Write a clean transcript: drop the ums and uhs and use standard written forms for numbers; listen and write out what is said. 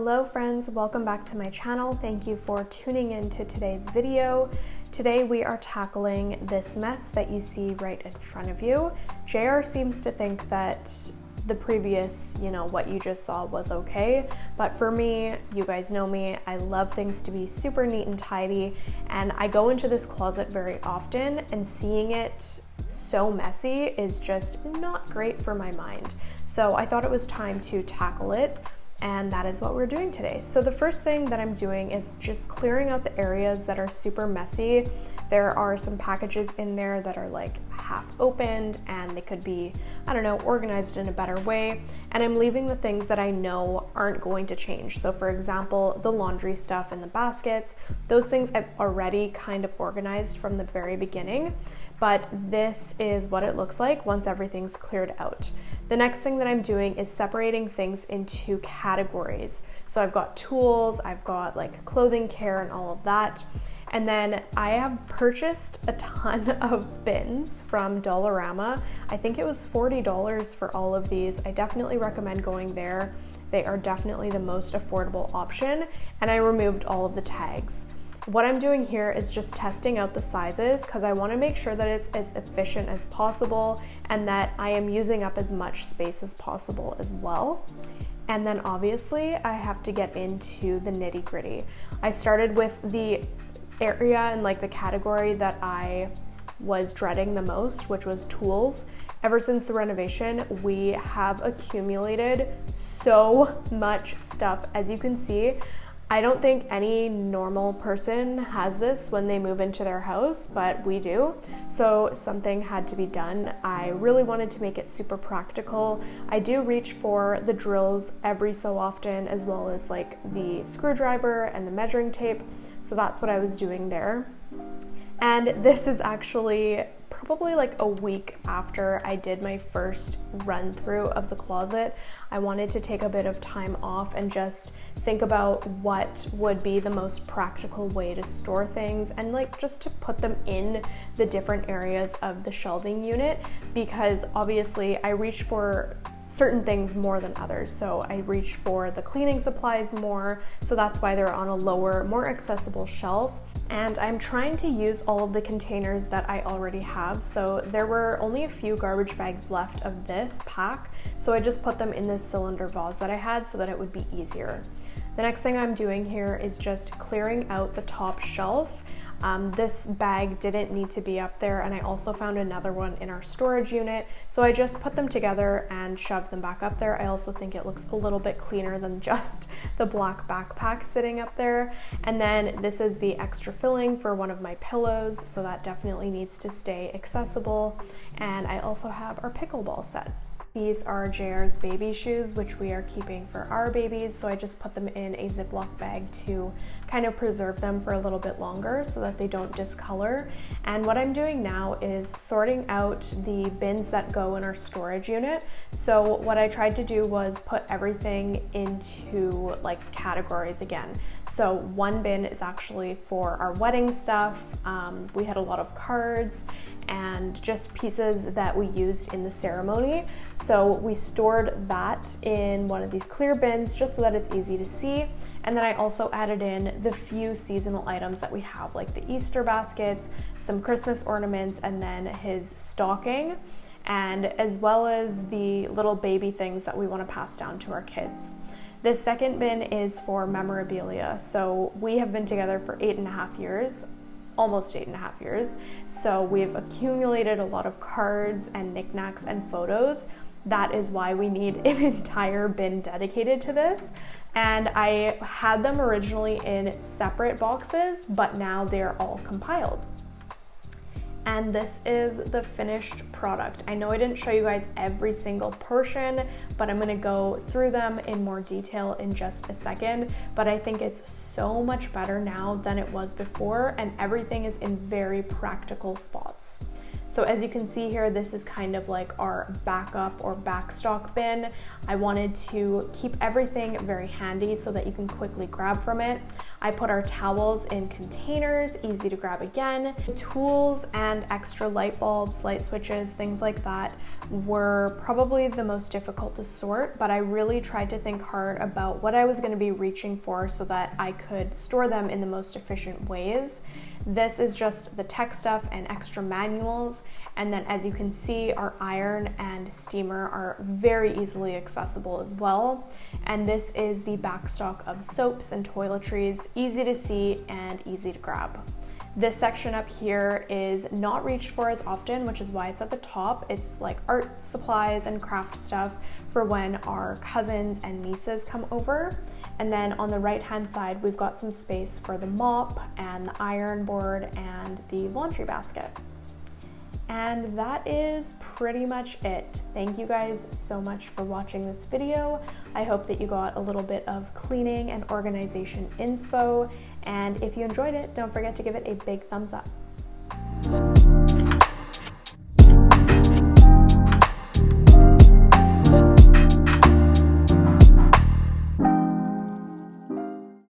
Hello friends, welcome back to my channel. Thank you for tuning in to today's video. Today we are tackling this mess that you see right in front of you. JR seems to think that the previous, what you just saw was okay. But for me, you guys know me, I love things to be super neat and tidy. And I go into this closet very often, and seeing it so messy is just not great for my mind. So I thought it was time to tackle it. And that is what we're doing today. So the first thing that I'm doing is just clearing out the areas that are super messy. There are some packages in there that are like half opened and they could be, organized in a better way. And I'm leaving the things that I know aren't going to change. So for example, the laundry stuff and the baskets, those things I've already kind of organized from the very beginning. But this is what it looks like once everything's cleared out. The next thing that I'm doing is separating things into categories. So I've got tools, I've got like clothing care and all of that. And then I have purchased a ton of bins from Dollarama. I think it was $40 for all of these. I definitely recommend going there. They are definitely the most affordable option. And I removed all of the tags. What I'm doing here is just testing out the sizes because I want to make sure that it's as efficient as possible and that I am using up as much space as possible as well. And then obviously I have to get into the nitty-gritty. I started with the area and like the category that I was dreading the most, which was tools. Ever since the renovation, we have accumulated so much stuff. As you can see, I don't think any normal person has this when they move into their house, but we do. So something had to be done. I really wanted to make it super practical. I do reach for the drills every so often, as well as like the screwdriver and the measuring tape. So that's what I was doing there. And this is actually probably like a week after I did my first run through of the closet. I wanted to take a bit of time off and just think about what would be the most practical way to store things and like just to put them in the different areas of the shelving unit, because obviously I reach for certain things more than others. So I reach for the cleaning supplies more, so that's why they're on a lower, more accessible shelf. And I'm trying to use all of the containers that I already have. So there were only a few garbage bags left of this pack. So I just put them in this cylinder vase that I had so that it would be easier. The next thing I'm doing here is just clearing out the top shelf. This bag didn't need to be up there, and I also found another one in our storage unit. So I just put them together and shoved them back up there. I also think it looks a little bit cleaner than just the black backpack sitting up there. And then this is the extra filling for one of my pillows, so that definitely needs to stay accessible. And I also have our pickleball set. These are JR's baby shoes, which we are keeping for our babies, so I just put them in a Ziploc bag to kind of preserve them for a little bit longer so that they don't discolor. And what I'm doing now is sorting out the bins that go in our storage unit. So what I tried to do was put everything into like categories again. So one bin is actually for our wedding stuff. We had a lot of cards and just pieces that we used in the ceremony. So we stored that in one of these clear bins just so that it's easy to see. And then I also added in the few seasonal items that we have, like the Easter baskets, some Christmas ornaments, and then his stocking, and as well as the little baby things that we want to pass down to our kids. This second bin is for memorabilia. So we have been together for 8.5 years. Almost 8.5 years. So we've accumulated a lot of cards and knickknacks and photos. That is why we need an entire bin dedicated to this. And I had them originally in separate boxes, but now they're all compiled. And this is the finished product. I know I didn't show you guys every single portion, but I'm gonna go through them in more detail in just a second. But I think it's so much better now than it was before, and everything is in very practical spots. So So as you can see here, this is kind of like our backup or backstock bin. I wanted to keep everything very handy so that you can quickly grab from it. I put our towels in containers, easy to grab again. Tools and extra light bulbs, light switches, things like that were probably the most difficult to sort, but I really tried to think hard about what I was going to be reaching for so that I could store them in the most efficient ways. This is just the tech stuff and extra manuals, and then as you can see, our iron and steamer are very easily accessible as well. And this is the backstock of soaps and toiletries, easy to see and easy to grab. This section up here is not reached for as often, which is why it's at the top. It's like art supplies and craft stuff for when our cousins and nieces come over. And then on the right hand side, we've got some space for the mop and the iron board and the laundry basket. And that is pretty much it. Thank you guys so much for watching this video. I hope that you got a little bit of cleaning and organization inspo. And if you enjoyed it, don't forget to give it a big thumbs up.